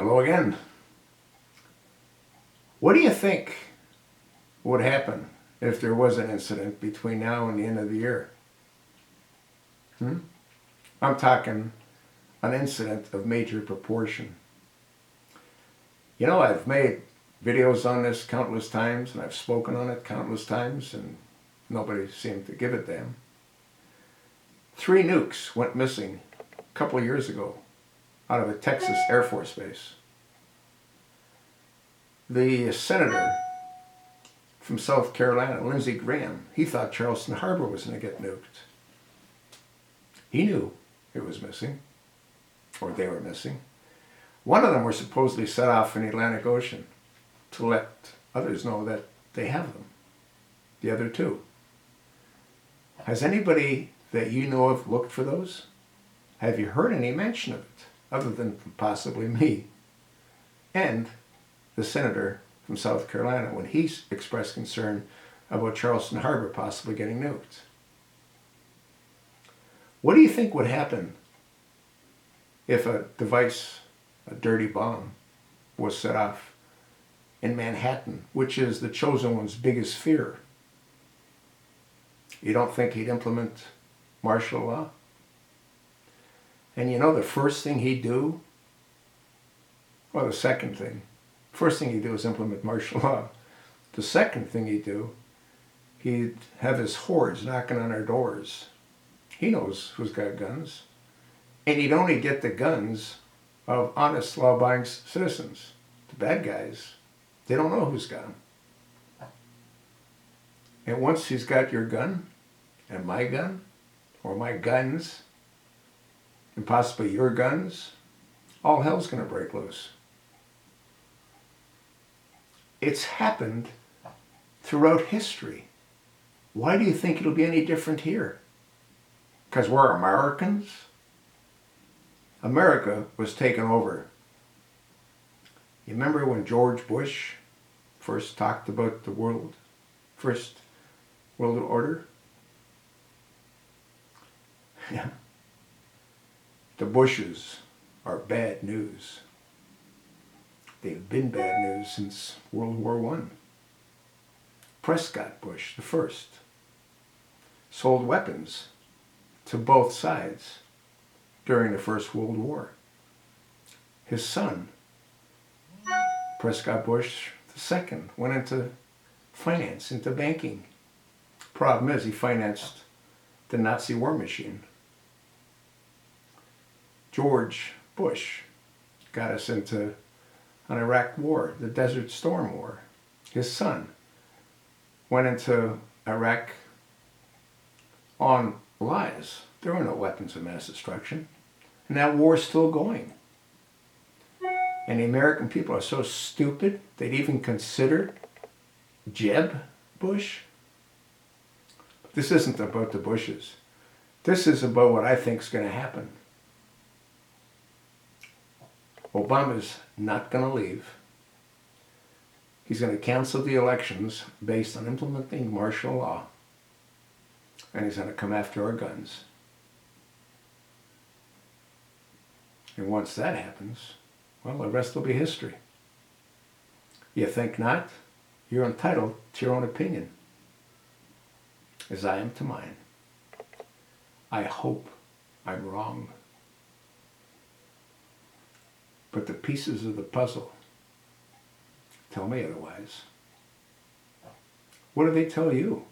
Hello again. What do you think would happen if there was an incident between now and the end of the year? I'm talking an incident of major proportion. You know, I've made videos on this countless times, and I've spoken on it countless times, and nobody seemed to give a damn. 3 nukes went missing a couple of years ago out of a Texas Air Force base. The senator from South Carolina, Lindsey Graham, he thought Charleston Harbor was going to get nuked. He knew it was missing, or they were missing. One of them were supposedly set off in the Atlantic Ocean to let others know that they have them. The other 2. Has anybody that you know of looked for those? Have you heard any mention of it, other than possibly me and the senator from South Carolina when he expressed concern about Charleston Harbor possibly getting nuked? What do you think would happen if a device, a dirty bomb, was set off in Manhattan, which is the chosen one's biggest fear? You don't think he'd implement martial law? And you know the first thing he'd do, or the second thing, first thing he'd do is implement martial law. The second thing he'd do, he'd have his hordes knocking on our doors. He knows who's got guns. And he'd only get the guns of honest, law-abiding citizens. The bad guys, they don't know who's got them. And once he's got your gun, and my gun, or my guns, and possibly your guns, all hell's going to break loose. It's happened throughout history. Why do you think it'll be any different here? Because we're Americans? America was taken over. You remember when George Bush first talked about the first world order? Yeah. The Bushes are bad news. They've been bad news since World War I. Prescott Bush, the first, sold weapons to both sides during the First World War. His son, Prescott Bush II, went into finance, into banking. Problem is, he financed the Nazi war machine. George Bush got us into an Iraq war, the Desert Storm War. His son went into Iraq on lies. There were no weapons of mass destruction. And that war's still going. And the American people are so stupid, they'd even consider Jeb Bush. But this isn't about the Bushes. This is about what I think is going to happen. Obama's not going to leave. He's going to cancel the elections based on implementing martial law. And he's going to come after our guns. And once that happens, well, the rest will be history. You think not? You're entitled to your own opinion, as I am to mine. I hope I'm wrong. But the pieces of the puzzle tell me otherwise. What do they tell you?